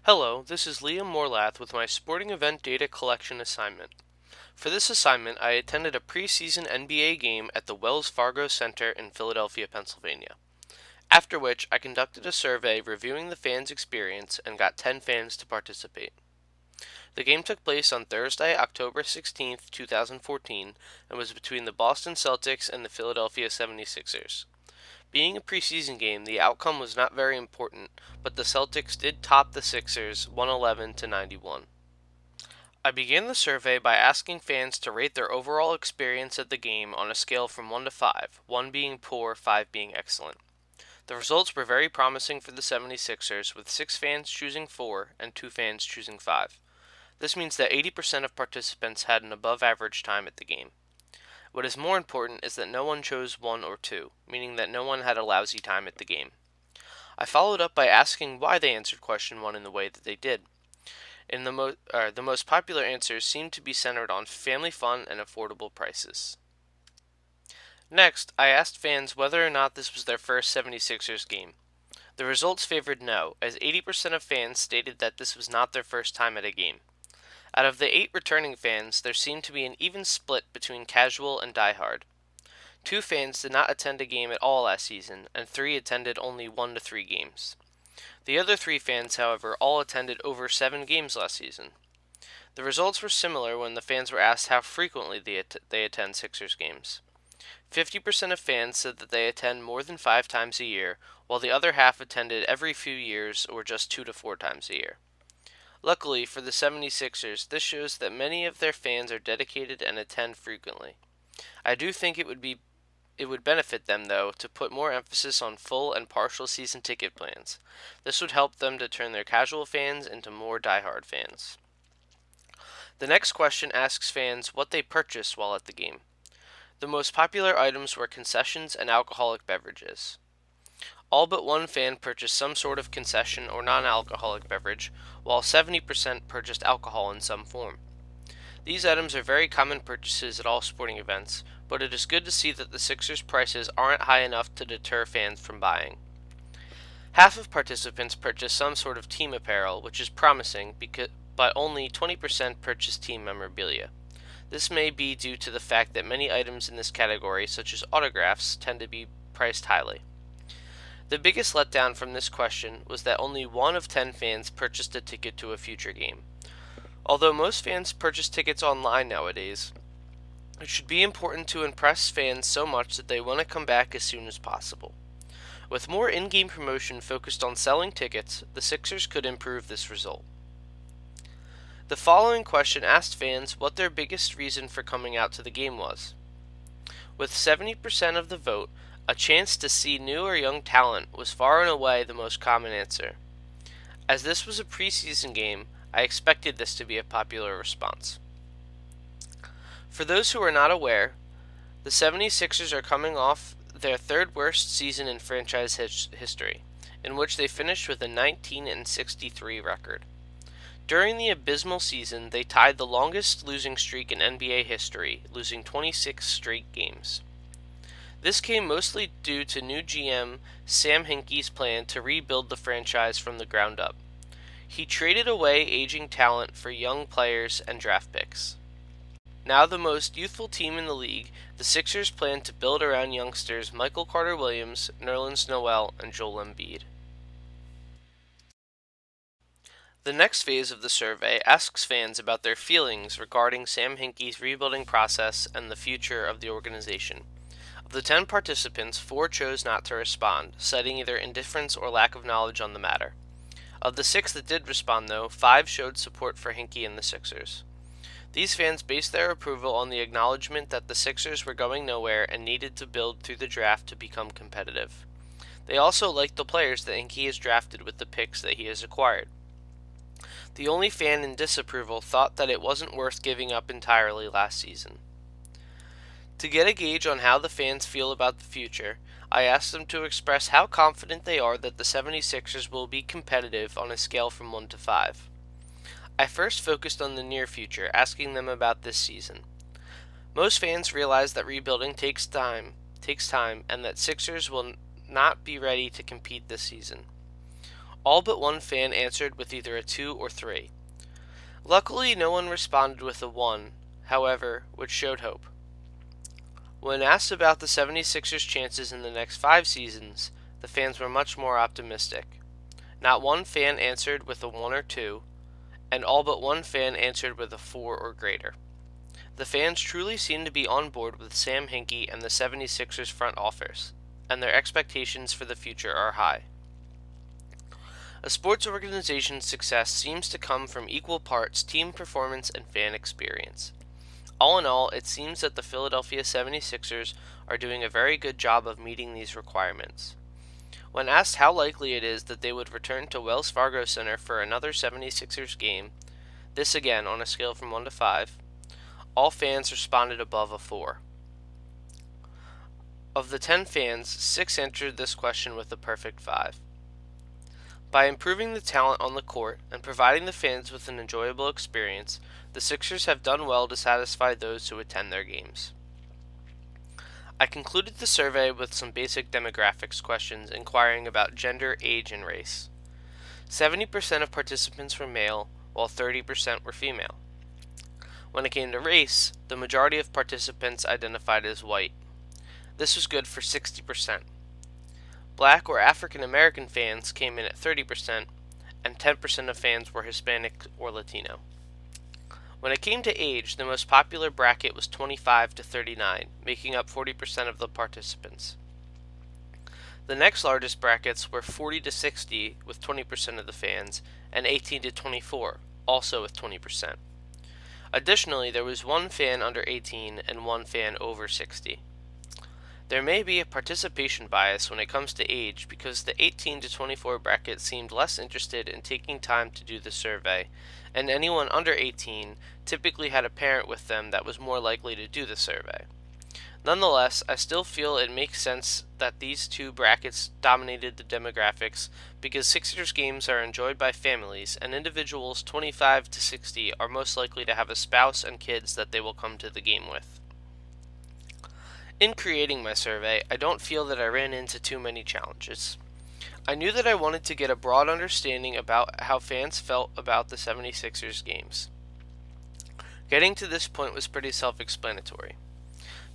Hello, this is Liam Morlath with my sporting event data collection assignment. For this assignment, I attended a preseason NBA game at the Wells Fargo Center in Philadelphia, Pennsylvania. After which, I conducted a survey reviewing the fans' experience and got 10 fans to participate. The game took place on Thursday, October 16th, 2014, and was between the Boston Celtics and the Philadelphia 76ers. Being a preseason game, the outcome was not very important, but the Celtics did top the Sixers 111 to 91. I began the survey by asking fans to rate their overall experience at the game on a scale from 1 to 5, 1 being poor, 5 being excellent. The results were very promising for the 76ers, with 6 fans choosing 4 and 2 fans choosing 5. This means that 80% of participants had an above average time at the game. What is more important is that no one chose 1 or 2, meaning that no one had a lousy time at the game. I followed up by asking why they answered question 1 in the way that they did. The most popular answers seemed to be centered on family fun and affordable prices. Next, I asked fans whether or not this was their first 76ers game. The results favored no, as 80% of fans stated that this was not their first time at a game. Out of the 8 returning fans, there seemed to be an even split between casual and diehard. 2 fans did not attend a game at all last season, and 3 attended only 1 to 3 games. The other 3 fans, however, all attended over 7 games last season. The results were similar when the fans were asked how frequently they attend Sixers games. 50% of fans said that they attend more than 5 times a year, while the other half attended every few years or just 2 to 4 times a year. Luckily for the 76ers, this shows that many of their fans are dedicated and attend frequently. I do think it would benefit them, though, to put more emphasis on full and partial season ticket plans. This would help them to turn their casual fans into more diehard fans. The next question asks fans what they purchased while at the game. The most popular items were concessions and alcoholic beverages. All but 1 fan purchased some sort of concession or non-alcoholic beverage, while 70% purchased alcohol in some form. These items are very common purchases at all sporting events, but it is good to see that the Sixers' prices aren't high enough to deter fans from buying. Half of participants purchased some sort of team apparel, which is promising, but only 20% purchased team memorabilia. This may be due to the fact that many items in this category, such as autographs, tend to be priced highly. The biggest letdown from this question was that only 1 of 10 fans purchased a ticket to a future game. Although most fans purchase tickets online nowadays, it should be important to impress fans so much that they want to come back as soon as possible. With more in-game promotion focused on selling tickets, the Sixers could improve this result. The following question asked fans what their biggest reason for coming out to the game was. With 70% of the vote, a chance to see new or young talent was far and away the most common answer. As this was a preseason game, I expected this to be a popular response. For those who are not aware, the 76ers are coming off their 3rd worst season in franchise history, in which they finished with a 19-63 record. During the abysmal season, they tied the longest losing streak in NBA history, losing 26 straight games. This came mostly due to new GM Sam Hinkie's plan to rebuild the franchise from the ground up. He traded away aging talent for young players and draft picks. Now the most youthful team in the league, the Sixers plan to build around youngsters Michael Carter-Williams, Nerlens Noel, and Joel Embiid. The next phase of the survey asks fans about their feelings regarding Sam Hinkie's rebuilding process and the future of the organization. Of the 10 participants, 4 chose not to respond, citing either indifference or lack of knowledge on the matter. Of the 6 that did respond, though, 5 showed support for Hinkie and the Sixers. These fans based their approval on the acknowledgement that the Sixers were going nowhere and needed to build through the draft to become competitive. They also liked the players that Hinkie has drafted with the picks that he has acquired. The only fan in disapproval thought that it wasn't worth giving up entirely last season. To get a gauge on how the fans feel about the future, I asked them to express how confident they are that the 76ers will be competitive on a scale from 1 to 5. I first focused on the near future, asking them about this season. Most fans realize that rebuilding takes time, and that Sixers will not be ready to compete this season. All but one fan answered with either a 2 or 3. Luckily, no one responded with a 1, however, which showed hope. When asked about the 76ers' chances in the next 5 seasons, the fans were much more optimistic. Not one fan answered with a 1 or 2, and all but one fan answered with a 4 or greater. The fans truly seem to be on board with Sam Hinkie and the 76ers front office, and their expectations for the future are high. A sports organization's success seems to come from equal parts team performance and fan experience. All in all, it seems that the Philadelphia 76ers are doing a very good job of meeting these requirements. When asked how likely it is that they would return to Wells Fargo Center for another 76ers game, this again on a scale from 1 to 5, all fans responded above a 4. Of the 10 fans, 6 answered this question with a perfect 5. By improving the talent on the court and providing the fans with an enjoyable experience, the Sixers have done well to satisfy those who attend their games. I concluded the survey with some basic demographics questions inquiring about gender, age, and race. 70% of participants were male, while 30% were female. When it came to race, the majority of participants identified as white. This was good for 60%. Black or African American fans came in at 30%, and 10% of fans were Hispanic or Latino. When it came to age, the most popular bracket was 25 to 39, making up 40% of the participants. The next largest brackets were 40 to 60 with 20% of the fans, and 18 to 24, also with 20%. Additionally, there was one fan under 18 and one fan over 60. There may be a participation bias when it comes to age because the 18 to 24 bracket seemed less interested in taking time to do the survey, and anyone under 18 typically had a parent with them that was more likely to do the survey. Nonetheless, I still feel it makes sense that these two brackets dominated the demographics because Sixers games are enjoyed by families, and individuals 25 to 60 are most likely to have a spouse and kids that they will come to the game with. In creating my survey, I don't feel that I ran into too many challenges. I knew that I wanted to get a broad understanding about how fans felt about the 76ers games. Getting to this point was pretty self-explanatory.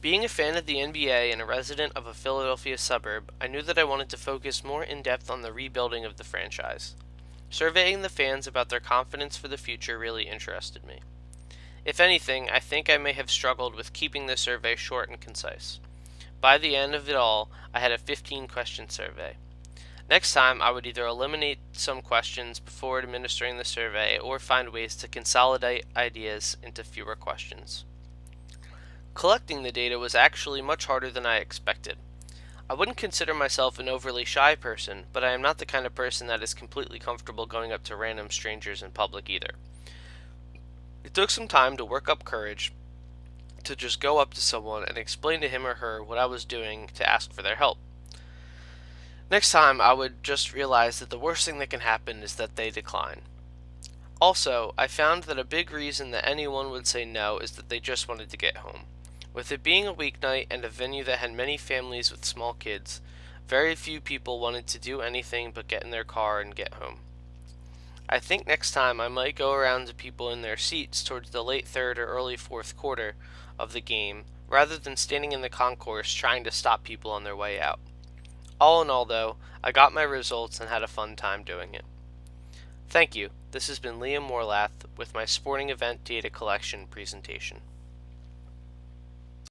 Being a fan of the NBA and a resident of a Philadelphia suburb, I knew that I wanted to focus more in depth on the rebuilding of the franchise. Surveying the fans about their confidence for the future really interested me. If anything, I think I may have struggled with keeping the survey short and concise. By the end of it all, I had a 15-question survey. Next time, I would either eliminate some questions before administering the survey or find ways to consolidate ideas into fewer questions. Collecting the data was actually much harder than I expected. I wouldn't consider myself an overly shy person, but I am not the kind of person that is completely comfortable going up to random strangers in public either. It took some time to work up courage to just go up to someone and explain to him or her what I was doing to ask for their help. Next time, I would just realize that the worst thing that can happen is that they decline. Also, I found that a big reason that anyone would say no is that they just wanted to get home. With it being a weeknight and a venue that had many families with small kids, very few people wanted to do anything but get in their car and get home. I think next time I might go around to people in their seats towards the late third or early fourth quarter of the game, rather than standing in the concourse trying to stop people on their way out. All in all, though, I got my results and had a fun time doing it. Thank you. This has been Liam Morlath with my sporting event data collection presentation.